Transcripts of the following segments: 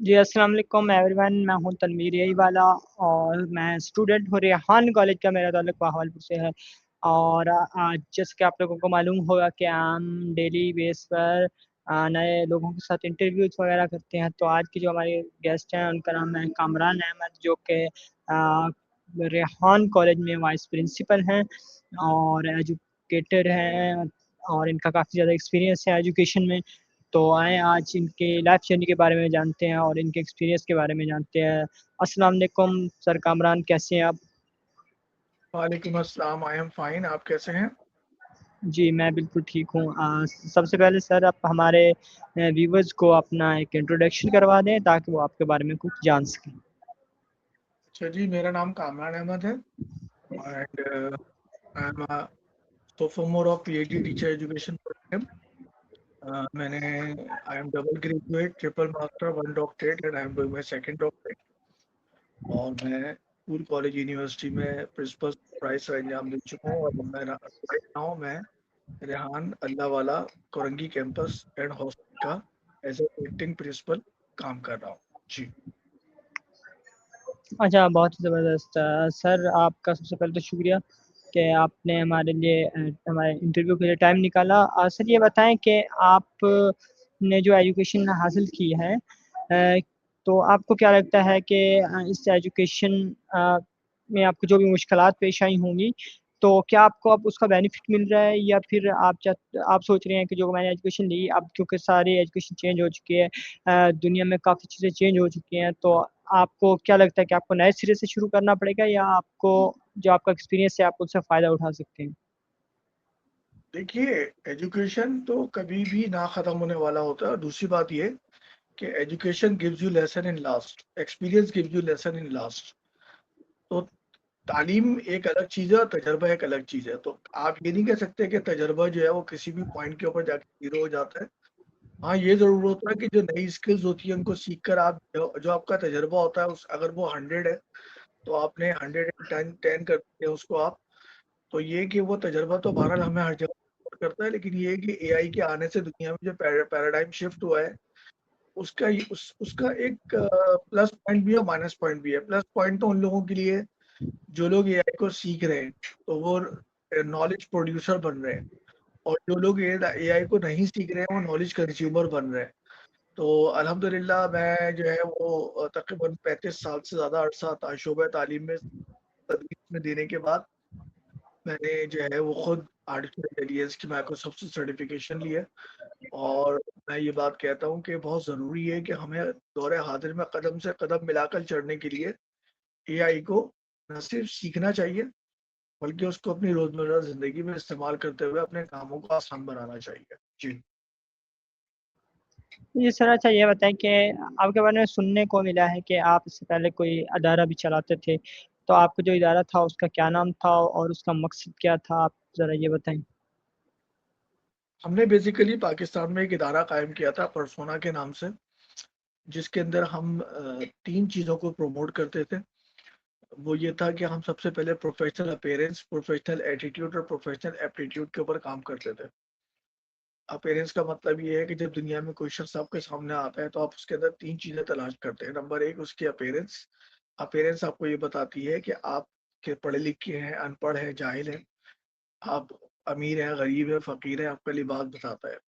जी, अस्सलाम वालेकुम एवरीवन। मैं हूँ तनवीर यही वाला और मैं स्टूडेंट हूँ। रेहान कॉलेज का मेरा ताल्लुक बहावलपुर से है और आज जैसे कि आप लोगों को मालूम होगा कि हम डेली बेस पर नए लोगों के साथ इंटरव्यूज़ वगैरह करते हैं। तो आज की जो हमारे गेस्ट हैं उनका नाम है कामरान अहमद, जो कि रेहान कॉलेज में वाइस प्रिंसिपल हैं और एजुकेटर हैं और इनका काफ़ी ज़्यादा एक्सपीरियंस है एजुकेशन में। तो आए आज इनके लाइफ जर्नी के बारे में जानते हैं और इनके एक्सपीरियंस के बारे में जानते हैं। अस्सलाम वालेकुम सर कामरान, कैसे हैं आप? वालेकुम अस्सलाम। I am fine. आप कैसे हैं? जी, मैं बिल्कुल ठीक हूँ। सबसे पहले सर आप हमारे व्यूवर्स को अपना एक इंट्रोडक्शन करवा दें ताकि वो आपके बारे में कुछ जान सकें। अच्छा जी, मेरा नाम कामरान अहमद है and I am a sophomore of PhD teacher education programme. मैंने I am double graduate, triple master, one doctorate and I am doing my second doctorate. और मैं स्कूल कॉलेज यूनिवर्सिटी में प्रिंसिपल प्राइज का एग्जाम दे चुका हूँ और मैं राइट नाउ मैं रेहान अल्लाह वाला कोरंगी कैंपस एंड हॉस्टल का एज ए एक्टिंग प्रिंसिपल काम कर रहा हूँ जी। अच्छा, बहुत ही ज़बरदस्त। सर आपका सबसे पहले तो शुक्रिया कि आपने हमारे लिए हमारे इंटरव्यू के लिए टाइम निकाला। सर ये बताएँ कि आपने जो एजुकेशन हासिल की है तो आपको क्या लगता है कि इस एजुकेशन में आपको जो भी मुश्किलात पेश आई होंगी, तो क्या आपको अब उसका बेनिफिट मिल रहा है या फिर आप सोच रहे हैं कि जो मैंने एजुकेशन ली अब क्योंकि सारी एजुकेशन चेंज हो चुकी है, दुनिया में काफ़ी चीज़ें चेंज हो चुकी हैं, तो आपको क्या लगता है कि आपको नए सिरे से शुरू करना पड़ेगा या आपको जो आपका एक्सपीरियंस है आप उससे फ़ायदा उठा सकते हैं? देखिए, एजुकेशन तो कभी भी ना खत्म होने वाला होता है और दूसरी बात ये कि education gives you lesson in last, experience gives you lesson in last. तो तालीम एक अलग चीज़ है और तजर्बा एक अलग चीज़ है। तो आप ये नहीं कह सकते कि तजर्बा जो है वो किसी भी पॉइंट के ऊपर जाके ज़ीरो हो जाता है। हाँ, ये ज़रूर होता है कि जो नई स्किल्स होती है उनको सीख कर आप जो आपका तजर्बा होता है उस अगर वो 100 है तो आपने 110 कर दिया उसको आप। तो ये कि वो तजर्बा तो बहरहाल हमें हर जगह करता है, लेकिन ये है कि एआई के आने से दुनिया में जो पैराडाइम शिफ्ट हुआ है उसका एक प्लस पॉइंट भी है, माइनस पॉइंट भी है। प्लस पॉइंट तो उन लोगों के लिए जो लोग एआई को सीख रहे हैं, तो वो नॉलेज प्रोड्यूसर बन रहे हैं, और जो लोग एआई को नहीं सीख रहे हैं वो नॉलेज कंज्यूमर बन रहे हैं। तो अल्हम्दुलिल्लाह मैं जो है वो तकरीबन 35 साल से ज़्यादा अरसा शोबे तालीम में तदरीस में देने के बाद मैंने जो है वो खुद आर्टिफिशियल इंटेलिजेंस की माइक्रोसॉफ्ट से सर्टिफिकेशन ली है। और मैं ये बात कहता हूँ कि बहुत ज़रूरी है कि हमें दौरे हाजिर में कदम से कदम मिलाकर चढ़ने के लिए एआई को न सिर्फ सीखना चाहिए, बल्कि उसको अपनी रोज़मर्रा ज़िंदगी में इस्तेमाल करते हुए अपने कामों को आसान बनाना चाहिए। जी। जी सर, अच्छा ये बताएँ कि आपके बारे में सुनने को मिला है कि आप इससे पहले कोई अदारा भी चलाते थे, तो आपका जो इदारा था उसका क्या नाम था और उसका मकसद क्या था? आप ज़रा ये बताएँ? हमने बेसिकली पाकिस्तान में एक इदारा कायम किया था पर्सोना के नाम से, जिसके अंदर हम 3 चीज़ों को प्रमोट करते थे। वो ये था कि हम सबसे पहले प्रोफेशनल अपीयरेंस, प्रोफेशनल एटीट्यूड और प्रोफेशनल एप्टीट्यूड के ऊपर काम करते थे। अपीयरेंस का मतलब ये है कि जब दुनिया में कोई शख्स आपके सामने आता है तो आप उसके अंदर 3 चीज़ें तलाश करते हैं। नंबर 1 उसकी अपीयरेंस। अपीयरेंस आपको ये बताती है कि आप के पढ़े लिखे हैं, अनपढ़ हैं, जाहिल हैं, आप अमीर हैं, गरीब हैं, फ़कीर हैं, आपका लिबास बताता है।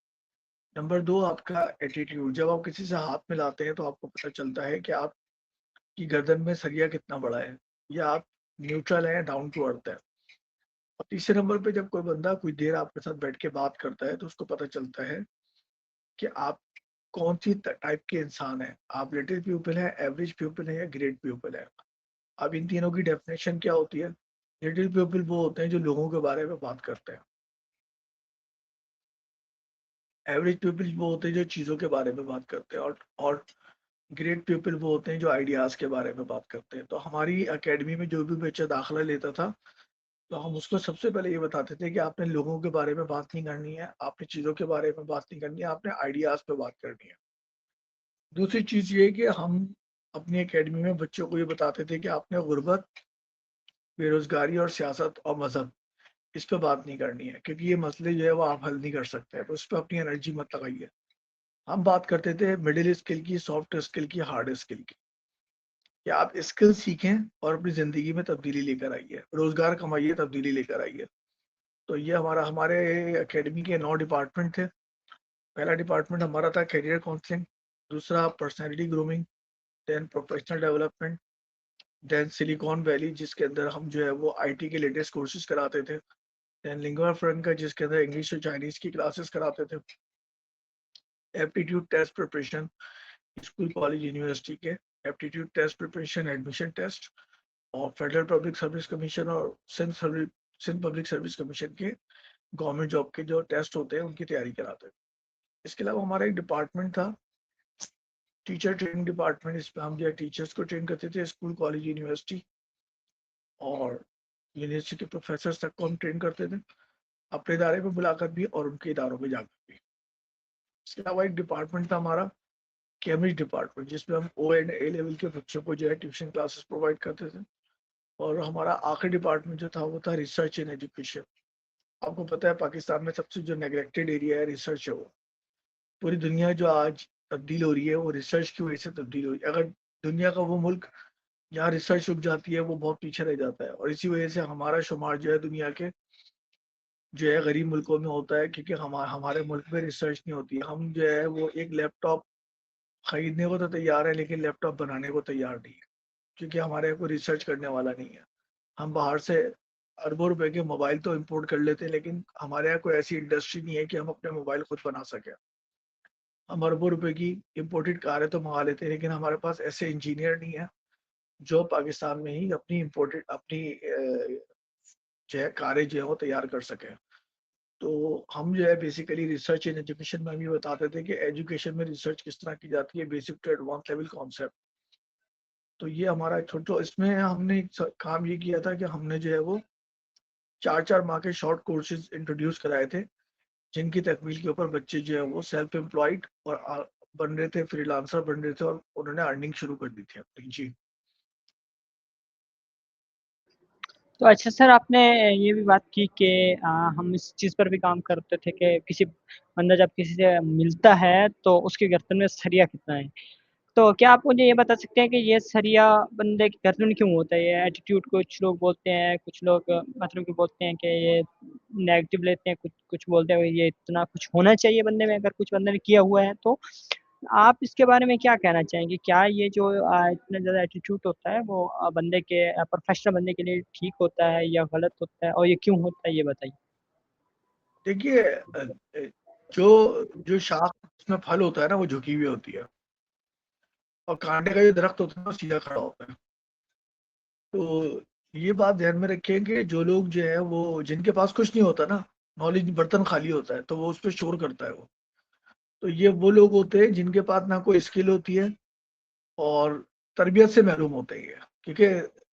नंबर 2 आपका एटीट्यूड। जब आप किसी से हाथ मिलाते हैं तो आपको पता चलता है कि आपकी गर्दन में सरिया कितना बड़ा है, या आप न्यूट्रल हैं, डाउन टू अर्थ हैं। और तीसरे नंबर पे जब कोई बंदा कोई देर आपके साथ बैठ के बात करता है तो उसको पता चलता है कि आप कौन-सी टाइप के इंसान हैं। आप लिटिल प्यूपिल हैं, एवरेज प्यूपिल हैं या ग्रेट प्यूपिल हैं। अब इन तीनों की डेफिनेशन क्या होती है? लिटिल प्यूपिल वो होते हैं जो लोगों के बारे में बात करते हैं। एवरेज पीपल वो होते हैं जो चीज़ों के बारे में बात करते हैं, और ग्रेट पीपल वो होते हैं जो आइडियाज़ के बारे में बात करते हैं। तो हमारी एकेडमी में जो भी बच्चा दाखिला लेता था, तो हम उसको सबसे पहले ये बताते थे कि आपने लोगों के बारे में बात नहीं करनी है, आपने चीज़ों के बारे में बात नहीं करनी है, आपने आइडियाज़ पे बात करनी है। दूसरी चीज़ ये है कि हम अपनी एकेडमी में बच्चों को ये बताते थे कि आपने गुर्बत, बेरोज़गारी और सियासत और मज़हब, इस पे बात नहीं करनी है, क्योंकि ये मसले जो है वो आप हल नहीं कर सकते हैं, तो उस पे अपनी एनर्जी मत लगाइए। हम बात करते थे मिडिल स्किल की, सॉफ्ट स्किल की, हार्ड स्किल की, कि आप स्किल सीखें और अपनी जिंदगी में तब्दीली लेकर आइए, रोजगार कमाइए, तब्दीली लेकर आइए। तो ये हमारे एकेडमी के 9 डिपार्टमेंट थे। पहला डिपार्टमेंट हमारा था करियर काउंसलिंग, दूसरा personality grooming, then professional development, then Silicon Valley जिसके अंदर हम जो है वो आईटी के लेटेस्ट कोर्सेज कराते थे, देन लिंगुआ फ्रैंका जिसके अंदर इंग्लिश और चाइनीज की क्लासेस कराते थे, aptitude test preparation, school college university के aptitude test preparation, admission test, और फेडरल पब्लिक सर्विस कमीशन और सिंध पब्लिक सर्विस कमीशन के गवर्नमेंट जॉब के जो टेस्ट होते हैं उनकी तैयारी कराते हैं। इसके अलावा हमारा एक डिपार्टमेंट था टीचर ट्रेनिंग डिपार्टमेंट। इसमें हम जो है टीचर्स को ट्रेन करते थे, स्कूल कॉलेज यूनिवर्सिटी और यूनिवर्सिटी के प्रोफेसर तक को हम ट्रेन करते थे, अपने इदारे में बुलाकर भी और उनके इदारों में जाकर भी। इसके अलावा एक डिपार्टमेंट था हमारा केमिस्ट्री डिपार्टमेंट, जिसमें हम ओ एंड ए लेवल के बच्चों को जो है ट्यूशन क्लासेस प्रोवाइड करते थे। और हमारा आखिरी डिपार्टमेंट जो था वो था रिसर्च इन एजुकेशन। आपको पता है पाकिस्तान में सबसे जो नेग्लेक्टेड एरिया है रिसर्च है, वो पूरी दुनिया जो आज तब्दील हो रही है वो रिसर्च की वजह से तब्दील हो रही है। अगर दुनिया का वो मुल्क जहाँ रिसर्च रुक जाती है वो बहुत पीछे रह जाता है, और इसी वजह से हमारा शुमार जो है दुनिया के जो है गरीब मुल्कों में होता है, क्योंकि हमारे मुल्क में रिसर्च नहीं होती है। हम जो है वो एक लैपटॉप खरीदने को तो तैयार है लेकिन लैपटॉप बनाने को तैयार नहीं है, क्योंकि हमारे यहाँ कोई रिसर्च करने वाला नहीं है। हम बाहर से अरबों रुपए के मोबाइल तो इंपोर्ट कर लेते हैं, लेकिन हमारे यहाँ कोई ऐसी इंडस्ट्री नहीं है कि हम अपने मोबाइल खुद बना सकें। हम अरबों रुपए की इंपोर्टेड कारें तो मंगा लेते हैं, लेकिन हमारे पास ऐसे इंजीनियर नहीं है जो पाकिस्तान में ही अपनी इंपोर्टेड अपनी जो है कारें जो है वो तैयार कर सके। तो हम जो है बेसिकली रिसर्च इन एजुकेशन में हम ये बताते थे कि एजुकेशन में रिसर्च किस तरह की जाती है, basic to advance level concept. तो ये हमारा छोटा, इसमें हमने एक काम ये किया था कि हमने जो है वो 4 माह के शॉर्ट कोर्सेज इंट्रोड्यूस कराए थे, जिनकी तकमील के ऊपर बच्चे जो है वो सेल्फ एम्प्लॉयड और बन रहे थे, फ्रीलांसर बन रहे थे, और उन्होंने अर्निंग शुरू कर दी थी अपनी। जी तो अच्छा सर, आपने ये भी बात की कि हम इस चीज़ पर भी काम करते थे कि किसी बंदा जब किसी से मिलता है तो उसके गर्दन में सरिया कितना है। तो क्या आप मुझे ये बता सकते हैं कि ये सरिया बंदे की गर्दन में क्यों होता है? ये एटीट्यूड कुछ लोग बोलते हैं, कुछ लोग मतलब कि बोलते हैं कि ये नेगेटिव लेते हैं, कुछ कुछ बोलते हैं ये इतना कुछ होना चाहिए बंदे में, अगर कुछ बंदे ने किया हुआ है तो। आप इसके बारे में क्या कहना चाहेंगे? क्या ये जो इतना ज़्यादा एटीट्यूड होता है वो बंदे के प्रोफेशनल बनने के लिए ठीक होता है या गलत होता है, और ये क्यों होता है, ये बताइए? देखिए, जो जो शाख उसमें फल होता है ना वो झुकी हुई होती है, और कांटे का जो दरख्त होता है वो सीधा खड़ा होता है। तो ये बात ध्यान में रखें कि जो लोग जो है वो जिनके पास कुछ नहीं होता ना, नॉलेज बर्तन खाली होता है, तो वो उस पर शोर करता है वो। तो ये वो लोग होते हैं जिनके पास ना कोई स्किल होती है और तरबियत से महरूम होते हैं ये। क्योंकि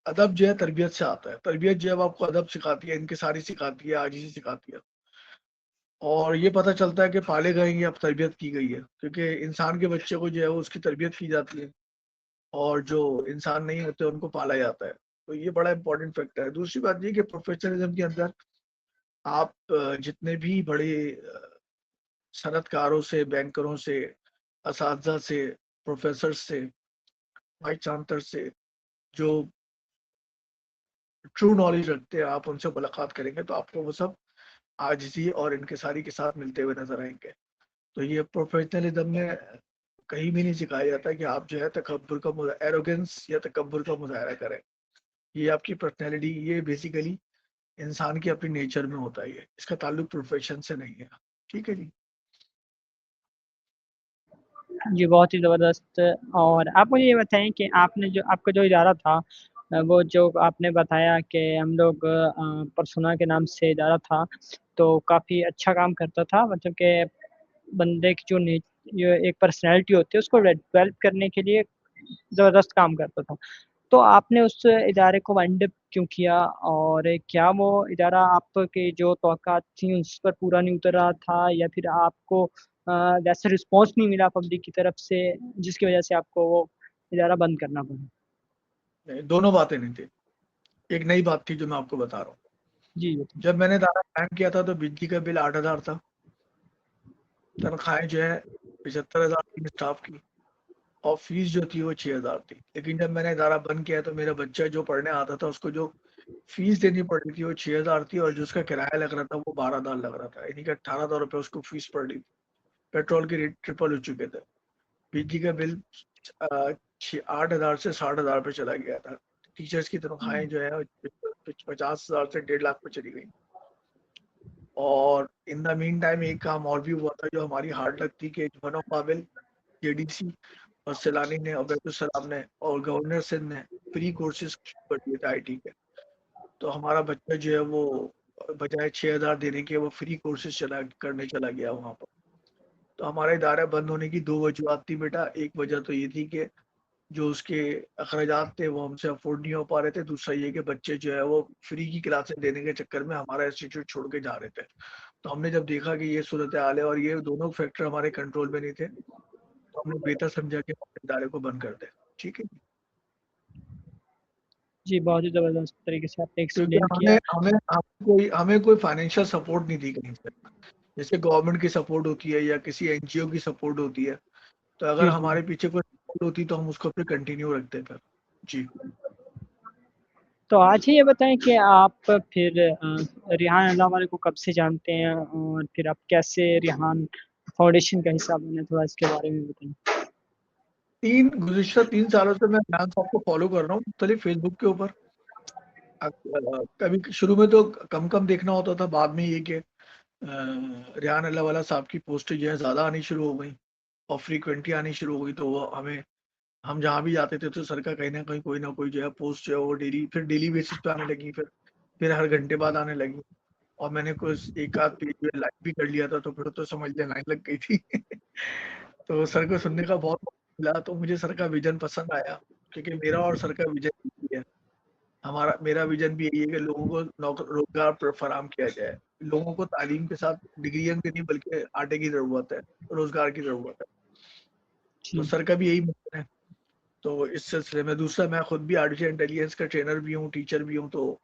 अदब जो है तरबियत से आता है, तरबियत जो है वो आपको अदब सिखाती है, इनके सारी सिखाती है, आजिज़ी सिखाती है। और ये पता चलता है कि पाले गए हैं या तरबियत की गई है, क्योंकि इंसान के बच्चे को जो है वो उसकी तरबियत की जाती है, और जो इंसान नहीं होते उनको पाला जाता है। तो ये बड़ा इंपॉर्टेंट फैक्टर है। दूसरी बात ये कि प्रोफेशनलिज्म के अंदर आप जितने भी बड़े सनतकारों से, बैंकरों से, असातिज़ा से, प्रोफेसर से, वाइस चांसलर से, जो ट्रू नॉलेज रखते हैं, आप उनसे मुलाकात करेंगे तो आपको वो सब आजिज़ी और इनकिसारी के साथ मिलते हुए नजर आएंगे। तो ये प्रोफेशनलिज्म में कहीं भी नहीं सिखाया जाता कि आप जो है तकब्बुर का एरोगेंस या तकब्बुर का मुजाहरा करें। ये आपकी पर्सनैलिटी, ये बेसिकली इंसान की अपनी नेचर में होता है, ये इसका ताल्लुक प्रोफेशन से नहीं है। ठीक है जी। जी, बहुत ही ज़बरदस्त। और आप मुझे ये बताएँ कि आपने जो आपका जो इदारा था, वो जो आपने बताया कि हम लोग परसोना के नाम से इदारा था, तो काफ़ी अच्छा काम करता था, मतलब कि बंदे की जो एक पर्सनैलिटी होती है उसको डेवलप करने के लिए ज़बरदस्त काम करता था। तो आपने उस इदारे को वाइंड अप क्यों किया, और क्या वो इदारा आपकी जो तवक्कात थी उस पर पूरा नहीं उतरा था, या फिर आपको वैसा रिस्पॉन्स नहीं मिला पब्लिक की तरफ से जिसकी वजह से आपको वो इदारा बंद करना पड़ा? दोनों बातें नहीं थी, एक नई बात थी जो मैं आपको बता रहा हूँ। जी, बताइए। जब मैंने दारा कायम किया था तो बिजली का बिल 8,000 था, तनख्वाहें जो है 75,000 थी स्टाफ की, और फीस जो थी वो 6,000 थी। लेकिन जब मैंने इदारा बंद किया तो मेरा बच्चा जो पढ़ने आता था उसको जो फीस देनी पड़ रही थी वो 6,000 थी, और जो उसका किराया लग रहा था वो 12,000 लग रहा था, यानी कि 18,000 रुपये उसको फीस पड़ रही थी। पेट्रोल के रेट ट्रिपल हो चुके थे। बिजली का बिल 8,000 से 60,000 पे चला गया था। टीचर्स की तनख्वाहें जो है 50,000 से 1.5 लाख पे चली गई। और इन द मीन टाइम एक काम और भी हुआ था जो हमारी हार्ड लक थी, कि बनो काबिल, जेडीसी और सैलानी ने, अबैदुल सलाम ने और गवर्नर सिंध ने फ्री कोर्सेज कर दिए थे आईटी के। तो हमारा बच्चा जो है वो बजाय 6,000 देने के वो फ्री कोर्सेज करने चला गया वहाँ पर। तो हमारा इदारा बंद होने की 2 वजूहत थी बेटा। एक वजह तो ये थी कि जो उसके अखराजात थे वो हमसे अफोर्ड नहीं हो पा रहे थे। दूसरा ये कि बच्चे जो है वो फ्री की क्लासेस देने के चक्कर में हमारा इंस्टीट्यूट छोड़ के जा रहे थे। तो हमने जब देखा कि ये सूरत हाल है और ये दोनों फैक्टर हमारे कंट्रोल में नहीं थे, तो हमने बेहतर समझा कि हम इदारे को बंद कर दें। ठीक है, जी, बहुत ही ज़बरदस्त तरीके से आपने क्योंकि एक्सप्लेन हमें किया। हमें हमें कोई फाइनेंशियल सपोर्ट नहीं थी कहीं से। जैसे गवर्नमेंट की सपोर्ट होती है या किसी एनजीओ की सपोर्ट होती है, तो अगर जी, जी। हमारे पीछे कोई सपोर्ट होती तो हम उसको फिर कंटिन्यू रखते फिर। जी। तो आज ही ये बताएँ कि आप फिर रिहान अल्लाह वाले को कब से जानते हैं और फिर आप कैसे रिहान फाउंडेशन का हिस्सा बने? थोड़ा इसके बारे में बताएँ। गुज़िश्ता 3 सालों से मैं इमरान साहब को फॉलो कर रहा हूँ मुख्तलिफ फेसबुक के ऊपर। कभी शुरू में तो कम-कम देखना होता था, बाद में ये कि रेहान अल्लाहवाला साहब की पोस्टें जो है ज़्यादा आनी शुरू हो गई और फ्रीक्वेंटली आनी शुरू हो गई, तो वो हम जहाँ भी जाते थे तो सर का कहीं न कहीं कोई ना कोई जो है पोस्ट जो है वो डेली बेसिस पे आने लगी, फिर हर घंटे बाद आने लगी। और मैंने कुछ एक आध पेज जो है लाइक भी कर लिया था, तो फिर तो समझ लें लाइन लग गई थी। तो सर को सुनने का बहुत मौका मिला, तो मुझे सर का विज़न पसंद आया, क्योंकि मेरा और सर का विज़न एक ही है। मेरा विज़न भी यही है कि लोगों को रोज़गार फराहम किया जाए। लोगों को तालीम के साथ डिग्रियाँ की नहीं बल्कि आटे की ज़रूरत है, रोज़गार की ज़रूरत है। तो जी। सर का भी यही मिशन है। तो इस सिलसिले में दूसरा, मैं खुद भी आर्टिफिशियल इंटेलिजेंस का ट्रेनर भी हूँ, टीचर भी हूँ, तो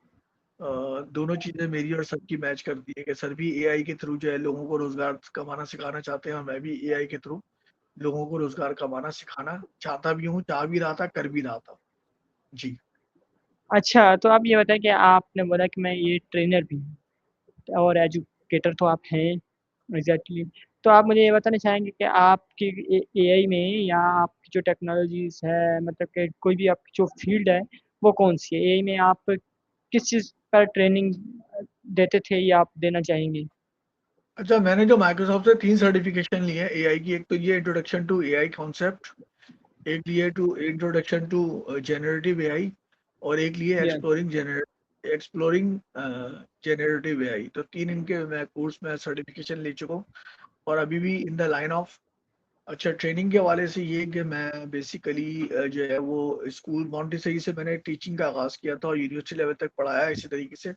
दोनों चीज़ें मेरी और सर की मैच करती है कि सर भी एआई के थ्रू जो है लोगों को रोज़गार कमाना सिखाना चाहते हैं, और मैं भी एआई के थ्रू लोगों को रोज़गार कमाना सिखाना चाहता भी हूँ, चाह भी रहा था, कर भी रहा था। जी। अच्छा, तो आप ये बताएँ कि आपने बोला कि मैं ये ट्रेनर भी हूँ और एजुकेटर तो आप हैं एग्ज़ैक्टली। तो आप मुझे ये बताना चाहेंगे कि आपकी एआई में या आपकी जो टेक्नोलॉज़ीज़ है मतलब कि कोई भी आपकी जो फ़ील्ड है, वो कौन-सी है? एआई में आप किस चीज़ पर ट्रेनिंग देते थे या आप देना चाहेंगे? अच्छा, मैंने जो माइक्रोसॉफ्ट से 3 सर्टिफ़िकेशन ली है एआई की, एक तो ये इंट्रोडक्शन टू एआई कॉन्सेप्ट, एक लिए to introduction to generative AI, और एक लिए या एक्सप्लोरिंग जनरेटिव एआई। तो 3 इनके मैं कोर्स में सर्टिफ़िकेशन ले चुका हूँ, और अभी भी इन द लाइन ऑफ। अच्छा, ट्रेनिंग के हवाले से ये कि मैं बेसिकली जो है वो स्कूल मॉन्टेसरी से मैंने टीचिंग का आगाज़ किया था और यूनिवर्सिटी लेवल तक पढ़ाया। इसी तरीके से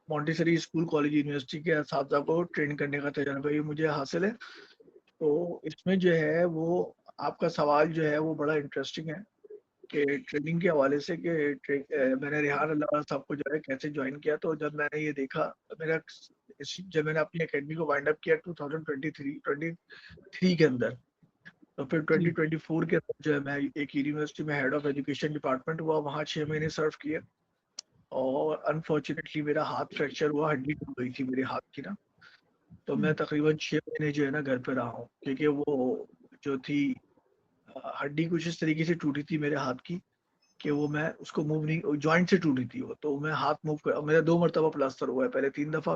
मॉन्टेसरी स्कूल, कॉलेज, यूनिवर्सिटी के असातिज़ा को ट्रेन करने का तजुर्बा भी मुझे हासिल है। तो इसमें जो है वो आपका सवाल जो है वो बड़ा इंटरेस्टिंग है कि ट्रेनिंग के हवाले से कि मैंने रेहान अल्लाह साहब को जो है कैसे ज्वाइन किया। तो जब मैंने ये देखा, मेरा जब मैंने अपनी एकेडमी को वाइंड अप किया 2023 के अंदर, तो फिर जी, 2024 के अंदर जो है मैं एक यूनिवर्सिटी में हेड ऑफ एजुकेशन डिपार्टमेंट हुआ, वहाँ 6 महीने सर्व किए, और अनफॉर्चुनेटली मेरा हाथ फ्रैक्चर हुआ, हड्डी टूट गई थी मेरे हाथ की ना। तो मैं तकरीबन 6 महीने जो है ना घर पे रहा हूँ, क्योंकि वो जो थी हड्डी कुछ इस तरीके से टूटी थी मेरे हाथ की कि वो मैं उसको मूव नहीं, जॉइंट से टूटी थी वो, तो मैं हाथ मूव कर, मेरा 2 मरतबा प्लास्टर हुआ है, पहले 3 दफ़ा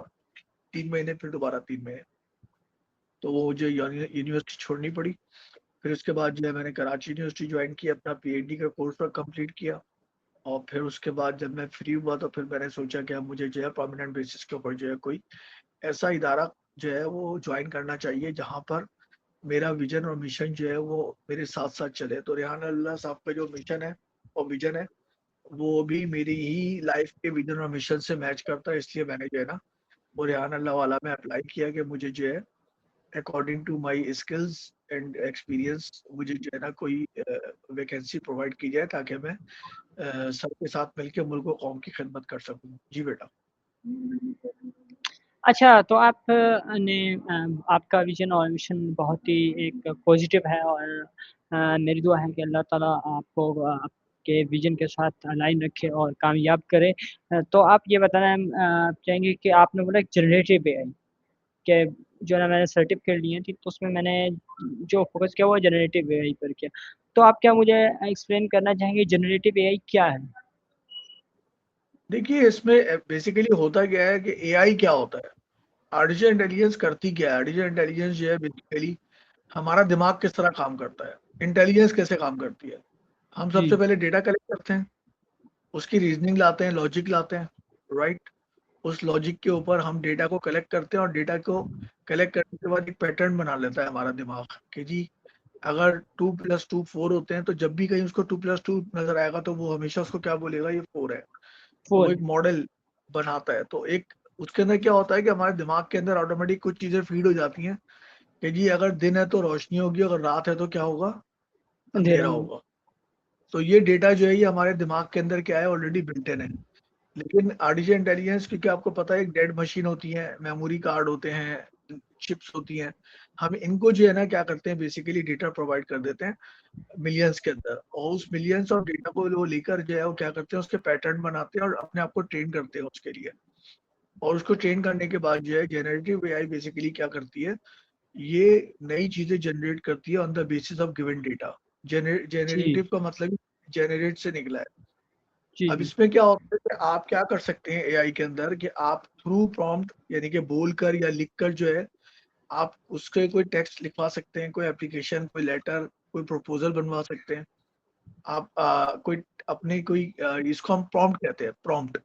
3 महीने, फिर दोबारा 3 महीने। तो वो मुझे यूनिवर्सिटी छोड़नी पड़ी। फिर उसके बाद जो है मैंने कराची यूनिवर्सिटी ज्वाइन किया, अपना पीएचडी का कोर्स पर कंप्लीट किया, और फिर उसके बाद जब मैं फ्री हुआ तो फिर मैंने सोचा कि अब मुझे जो है परमानेंट बेसिस के ऊपर जो है कोई ऐसा इदारा जो है वो ज्वाइन करना चाहिए जहाँ पर मेरा विजन और मिशन जो है वो मेरे साथ साथ चले। तो रेहान अल्लाह साहब का जो मिशन है और विजन है वो भी मेरी ही लाइफ के विजन और मिशन से मैच करता है, इसलिए मैंने जो है ना वो रेहान अल्लाह वाला में अप्लाई किया कि मुझे जो है according to my skills and experience मुझे जो है ना कोई वैकेंसी प्रोवाइड की जाए, ताकि मैं सबके साथ मिलकर मुल्क और कौम की खिदमत कर सकूं। जी बेटा। अच्छा, तो आप ने आपका विज़न और मिशन बहुत ही एक पॉज़िटिव है और मेरी दुआ है कि अल्लाह ताला आपको आपके विज़न के साथ अलाइन रखे और कामयाब करे। तो आप ये बताना चाहेंगे कि आपने बोला जनरेटिव एआई के जो है ना मैंने सर्टिफ़िकेट लिए थी, तो उसमें मैंने जो फ़ोकस किया वो जनरेटिव एआई पर किया। तो आप क्या मुझे एक्सप्लेन करना चाहेंगे जनरेटिव एआई क्या है? देखिए इसमें बेसिकली होता क्या है कि एआई क्या होता है? आर्टिफिशियल इंटेलिजेंस करती क्या है? आर्टिफिशियल इंटेलिजेंस जो है बेसिकली हमारा दिमाग किस तरह काम करता है, इंटेलिजेंस कैसे काम करती है। हम जी, सबसे पहले डेटा कलेक्ट करते हैं, उसकी रीजनिंग लाते हैं, लॉजिक लाते हैं, राइट? उस लॉजिक के ऊपर हम डेटा को कलेक्ट करते हैं और डेटा को कलेक्ट करने के बाद एक पैटर्न बना लेता है हमारा दिमाग कि जी अगर 2 + 2 4 होते हैं तो जब भी कहीं उसको 2 + 2 नज़र आएगा तो वो हमेशा उसको क्या बोलेगा ये 4 है। तो वो 4 एक मॉडल बनाता है। तो एक उसके अंदर क्या होता है कि हमारे दिमाग के अंदर ऑटोमेटिक कुछ चीज़ें फीड हो जाती हैं कि जी अगर दिन है तो रोशनी होगी, अगर रात है तो क्या होगा? अंधेरा अंधेरा होगा। होगा। तो ये डेटा जो है ये हमारे दिमाग के अंदर क्या है ऑलरेडी बिल्ट इन है। लेकिन आर्टिफिशियल इंटेलिजेंस क्योंकि आपको पता है एक डेड मशीन होती है, मेमोरी कार्ड होते हैं, चिप्स होती हैं। हम इनको जो है ना क्या करते हैं बेसिकली डेटा प्रोवाइड कर देते हैं मिलियंस के अंदर और उस मिलियंस ऑफ डेटा को वो लेकर जो है वो क्या करते हैं उसके पैटर्न बनाते हैं और अपने आप को ट्रेन करते हैं उसके लिए। और उसको ट्रेन करने के बाद जो है जनरेटिव एआई बेसिकली क्या करती है, ये नई चीज़ें जनरेट करती है on the basis of given data. जी, जेनरेटिव का मतलब जनरेट से निकला है। जी, अब जी। इसमें क्या होता है कि आप क्या कर सकते हैं एआई के अंदर कि आप थ्रू प्रॉम्प्ट यानी कि बोलकर या लिखकर जो है आप उसके कोई टेक्स्ट लिखवा सकते हैं, कोई एप्लीकेशन, कोई लेटर, कोई प्रपोज़ल बनवा सकते हैं। आप कोई अपनी कोई इसको हम प्रॉम्प्ट कहते हैं, प्रॉम्प्ट।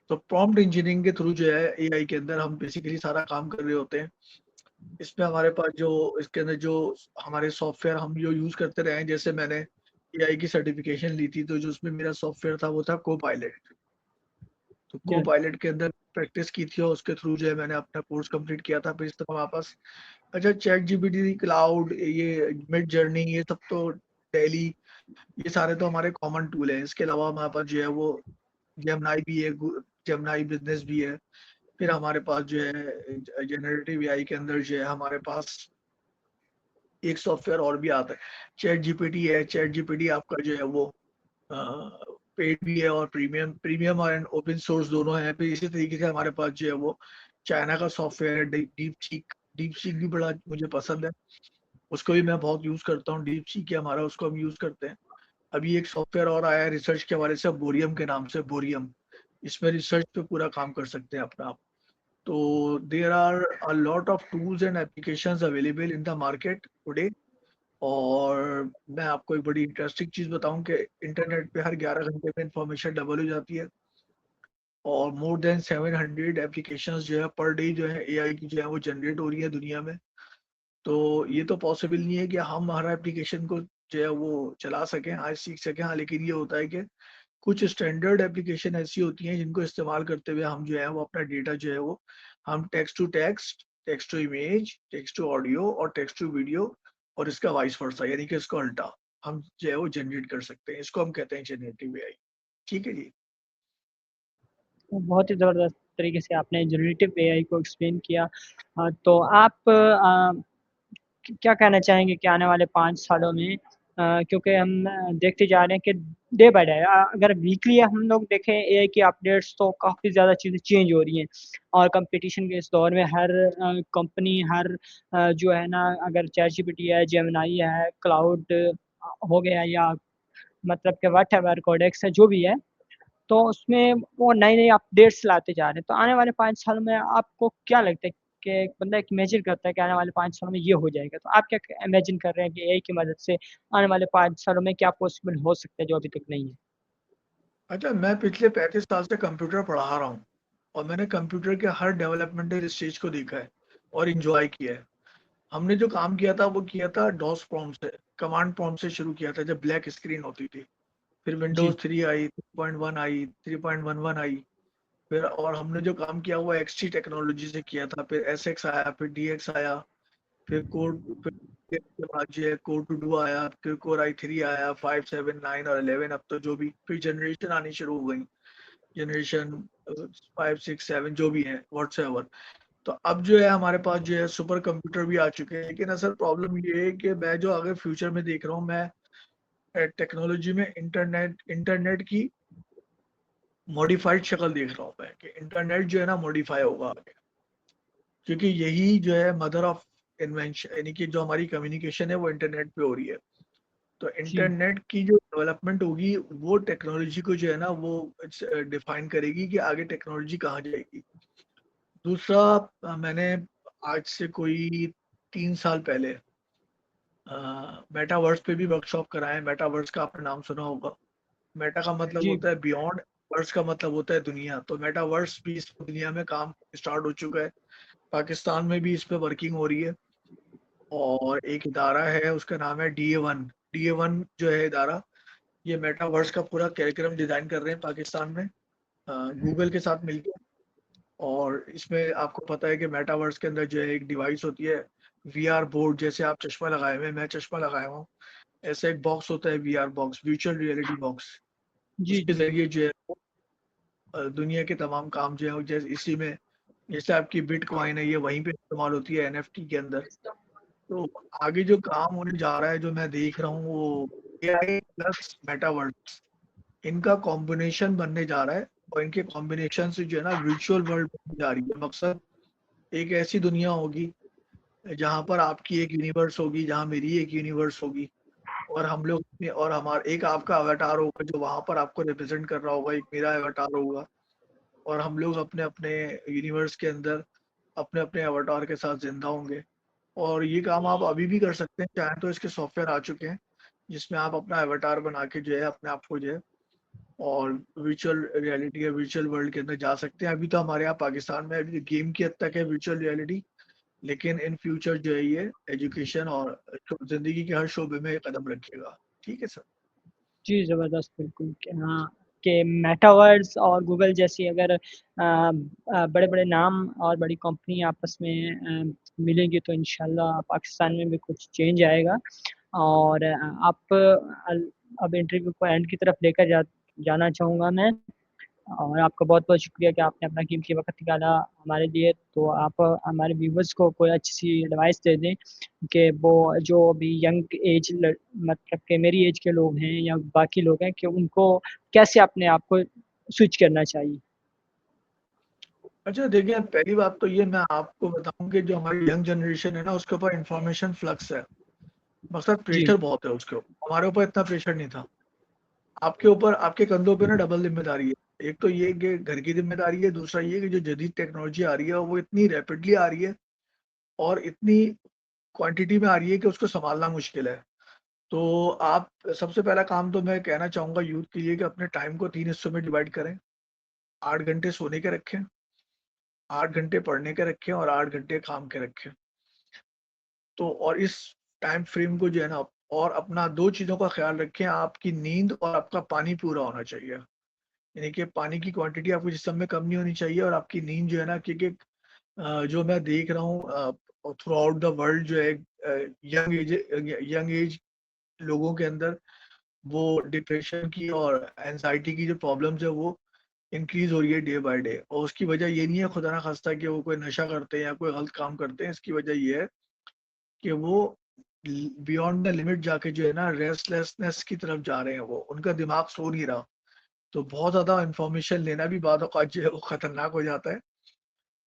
तो प्रॉम्प्ट इंजीनियरिंग के थ्रू जो है एआई के अंदर हम बेसिकली सारा काम कर रहे होते हैं। इसमें हमारे पास जो इसके अंदर जो हमारे सॉफ्टवेयर हम जो यूज़ करते रहे हैं, जैसे मैंने एआई की सर्टिफ़िकेशन ली थी, तो जो उसमें मेरा सॉफ्टवेयर था वो था कोपायलट। तो या कोपायलट के अंदर प्रैक्टिस की थी और उसके थ्रू जो है मैंने अपना कोर्स कंप्लीट किया था। फिर इस तरह वापस अच्छा चैट जीपीटी, क्लाउड, ये मिड जर्नी ये सब तो डेली ये सारे तो हमारे कॉमन टूल हैं। इसके अलावा हमारे पास जो है वो जेमिनी भी है, जेमिनी बिजनेस भी है। फिर हमारे पास जो है जनरेटिव एआई के अंदर जो है हमारे पास एक सॉफ्टवेयर और भी आता है, चैट जीपीटी है। चैट जीपीटी आपका जो है वो पेड भी है और प्रीमियम प्रीमियम और ओपन सोर्स दोनों है। फिर इसी तरीके से हमारे पास जो है वो चाइना का सॉफ्टवेयर है डीप सीक भी बड़ा मुझे पसंद है। उसको भी मैं बहुत यूज करता हूँ। डीप सीक है हमारा, उसको हम यूज करते हैं। अभी एक सॉफ्टवेयर और आया है रिसर्च के हवाले से बोरियम के नाम से, बोरियम। इसमें रिसर्च पे पूरा काम कर सकते हैं अपना आप। तो there are a lot of tools and applications available in the market today. और मैं आपको एक बड़ी इंटरेस्टिंग चीज़ बताऊं कि इंटरनेट पे हर 11 घंटे में इंफॉर्मेशन डबल हो जाती है और मोर देन 700 एप्लीकेशंस जो है पर डे जो है एआई की जो है वो जनरेट हो रही है दुनिया में। तो ये तो पॉसिबल नहीं है कि हम हर एप्लीकेशन को जो है वो चला सकें, आज सीख सकें। हाँ, लेकिन ये होता है कि कुछ स्टैंडर्ड एप्लीकेशन ऐसी होती हैं जिनको इस्तेमाल करते हुए हम जो है वो अपना डेटा जो है वो हम text text to image, text to audio और टेक्स्ट टू वीडियो और इसका वाइस वर्सा यानी कि इसको उल्टा हम जो है वो जनरेट कर सकते हैं। इसको हम कहते हैं जनरेटिव एआई। ठीक है जी। बहुत ही ज़बरदस्त तरीके से आपने जनरेटिव एआई को एक्सप्लेन किया। तो आप क्या कहना चाहेंगे कि आने वाले 5 सालों में क्योंकि हम देखते जा रहे हैं कि डे बाय डे अगर वीकली हम लोग देखें एआई की अपडेट्स तो काफ़ी ज़्यादा चीज़ें चेंज हो रही हैं और कंपटीशन के इस दौर में हर कंपनी हर जो है ना अगर चैटजीपीटी है, जेमिनी है, क्लाउड हो गया या मतलब कि व्हाटएवर कोडेक्स है, जो भी है, तो उसमें वो नई-नई अपडेट्स लाते जा रहे हैं। तो आने वाले 5 सालों में आपको क्या लगता है कि एक बंदा एक इमेजिन करता है कि आने वाले 5 सालों में ये हो जाएगा। तो आप क्या क इमेजिन कर रहे हैं कि एआई की मदद से आने वाले 5 सालों में क्या पॉसिबल हो सकता है जो अभी तक नहीं है? अच्छा, मैं पिछले 35 साल से कंप्यूटर पढ़ा रहा हूँ और मैंने कंप्यूटर के हर डेवलपमेंटल स्टेज को देखा है और इंजॉय किया है। हमने जो काम किया था वो किया था डॉस प्रॉम्प्ट से, कमांड प्रॉम्प्ट से शुरू किया था जब ब्लैक स्क्रीन होती थी। फिर जी, विंडोज 3 आई, 3.1 आई, 3.11 आई। फिर और हमने जो काम किया वो एक्सटी टेक्नोलॉजी से किया था। फिर एसएक्स आया, फिर डीएक्स आया, फिर फिर के बाद जो है कोर टू डू आया, फिर कोर आई 3 आया, 5, 7, 9 और 11। अब तो जो भी फिर जनरेशन आनी शुरू हो गई, जनरेशन 5, 6, 7 जो भी है व्हाट्सएवर। तो अब जो है हमारे पास जो है सुपर कंप्यूटर भी आ चुके हैं, लेकिन असल प्रॉब्लम ये है कि मैं जो आगे फ्यूचर में देख रहा हूँ, मैं टेक्नोलॉजी में इंटरनेट की मॉडिफाइड शक्ल देख रहा हूँ मैं, कि इंटरनेट जो है ना मॉडिफाई होगा आगे, क्योंकि यही जो है मदर ऑफ इन्वेंशन, यानी कि जो हमारी कम्युनिकेशन है वो इंटरनेट पे हो रही है। तो जी इंटरनेट की जो डेवलपमेंट होगी वो टेक्नोलॉजी को जो है ना वो डिफाइन करेगी कि आगे टेक्नोलॉजी कहाँ जाएगी। दूसरा, मैंने आज से कोई 3 साल पहले मेटावर्स पे भी वर्कशॉप कराए। मेटावर्स का आपने नाम सुना होगा। मेटा का मतलब जी होता है बियॉन्ड, वर्स का मतलब होता है दुनिया। तो मेटावर्स भी इस दुनिया में काम स्टार्ट हो चुका है। पाकिस्तान में भी इस पे वर्किंग हो रही है, और एक इदारा है उसका नाम है DA1। DA1 जो है इदारा, ये मेटावर्स का पूरा कार्यक्रम डिजाइन कर रहे हैं पाकिस्तान में, गूगल के साथ मिलकर। और इसमें आपको पता है कि मेटावर्स के अंदर जो है एक डिवाइस होती है, VR बोर्ड, जैसे आप चश्मा लगाए हुए हैं, मैं चश्मा लगाया हूँ, ऐसा एक बॉक्स होता है, VR box, virtual reality box. जी उसके जी जरिए जो है दुनिया के तमाम काम जो है, जैसे इसी में, जैसे आपकी बिटकॉइन है, ये वहीं पे इस्तेमाल होती है NFT के अंदर। तो आगे जो काम होने जा रहा है, जो मैं देख रहा हूँ, वो AI प्लस मेटावर्स, इनका कॉम्बिनेशन बनने जा रहा है। और इनके कॉम्बिनेशन से जो है ना वर्चुअल वर्ल्ड बनने जा रही है। मकसद एक ऐसी दुनिया होगी जहाँ पर आपकी एक यूनिवर्स होगी, जहाँ मेरी एक यूनिवर्स होगी, और हम लोग और हमारा एक आपका अवतार होगा जो वहां पर आपको रिप्रेजेंट कर रहा होगा, एक मेरा अवतार होगा, और हम लोग अपने अपने यूनिवर्स के अंदर अपने अपने अवतार के साथ जिंदा होंगे। और ये काम आप अभी भी कर सकते हैं, चाहे तो इसके सॉफ्टवेयर आ चुके हैं जिसमें आप अपना अवतार बना के जो है अपने आप को जो है और वर्चुअल रियलिटी या वर्चुअल वर्ल्ड के अंदर जा सकते हैं। अभी तो हमारे यहाँ पाकिस्तान में अभी गेम की हद तक है वर्चुअल रियलिटी, लेकिन इन फ्यूचर जो है ये एजुकेशन और जिंदगी के हर शोबे में कदम रखेगा। ठीक है सर। जी, ज़बरदस्त बिल्कुल कि हाँ, कि मेटावर्स और गूगल जैसी अगर बड़े-बड़े नाम और बड़ी कंपनी आपस में मिलेंगी तो इंशाल्लाह पाकिस्तान में भी कुछ चेंज आएगा। और आप अब इंटरव्यू को एंड की तरफ लेकर जाना चाहूँगा मैं। और आपका बहुत-बहुत शुक्रिया कि आपने अपना कीमती वक़्त निकाला हमारे लिए। तो आप हमारे व्यूअर्स को कोई अच्छी-सी एडवाइस दे दें कि वो जो अभी यंग एज मतलब कि मेरी एज के लोग हैं या बाकी लोग हैं कि उनको कैसे अपने आप को स्विच करना चाहिए? अच्छा देखिए, पहली बात तो ये मैं आपको बताऊं कि जो हमारी यंग जनरेशन है ना, उसके ऊपर इंफॉर्मेशन फ्लक्स है। मकसद जी, प्रेशर बहुत है उसके ऊपर, हमारे ऊपर इतना प्रेशर नहीं था। आपके ऊपर, आपके कंधों पे ना डबल जिम्मेदारी है। एक तो ये कि घर की जिम्मेदारी है, दूसरा ये कि जो जदीद टेक्नोलॉजी आ रही है वो इतनी रैपिडली आ रही है और इतनी क्वांटिटी में आ रही है कि उसको संभालना मुश्किल है। तो आप, सबसे पहला काम तो मैं कहना चाहूंगा यूथ के लिए कि अपने टाइम को 3 हिस्सों में डिवाइड करें। 8 घंटे सोने के रखें, 8 घंटे पढ़ने के रखें, और 8 घंटे काम के रखें। तो और इस टाइम फ्रेम को जो है ना, और अपना दो चीज़ों का ख्याल रखें, आपकी नींद और आपका पानी पूरा होना चाहिए। यानी कि पानी की क्वांटिटी आपको जिस्म में कम नहीं होनी चाहिए, और आपकी नींद जो है ना, क्योंकि जो मैं देख रहा हूँ थ्रू आउट द वर्ल्ड जो है यंग एज लोगों के अंदर वो डिप्रेशन की और एंजाइटी की जो प्रॉब्लम्स है वो इंक्रीज हो रही है डे बाय डे। और उसकी वजह ये नहीं है खुदा ना खास्ता कि वो कोई नशा करते हैं या कोई गलत काम करते हैं। इसकी वजह ये है कि वो बियॉन्ड द लिमिट जाके जो है ना रेस्टलेसनेस की तरफ जा रहे हैं, वो उनका दिमाग सो नहीं रहा। तो बहुत ज्यादा इंफॉर्मेशन लेना भी बाद औक़ात जो है वो खतरनाक हो जाता है।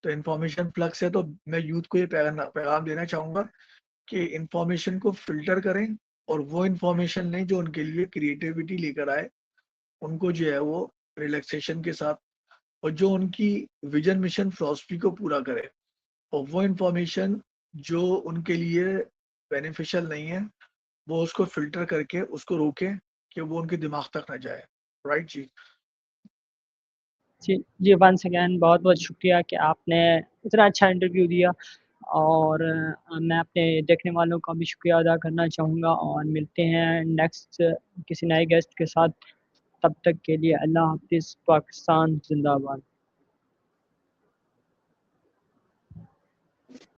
तो इंफॉर्मेशन फ्लक्स है, तो मैं यूथ को ये पैगाम देना चाहूंगा कि इंफॉर्मेशन को फिल्टर करें, और वो इंफॉर्मेशन लें जो उनके लिए क्रिएटिविटी लेकर आए, उनको जो है वो रिलैक्सेशन के साथ, और जो उनकी विजन मिशन फिलॉसफी को पूरा करे। और वो इंफॉर्मेशन जो उनके लिए बेनिफिशियल नहीं है, वो उसको फ़िल्टर करके उसको रोकें कि वो उनके दिमाग तक ना जाए। राइट जी। जी, जी वंस अगेन बहुत-बहुत शुक्रिया कि आपने इतना अच्छा इंटरव्यू दिया। और मैं अपने देखने वालों का भी शुक्रिया अदा करना चाहूँगा और मिलते हैं नेक्स्ट किसी नए गेस्ट के साथ। तब तक के लिए अल्लाह हाफ़िज़, पाकिस्तान ज़िंदाबाद।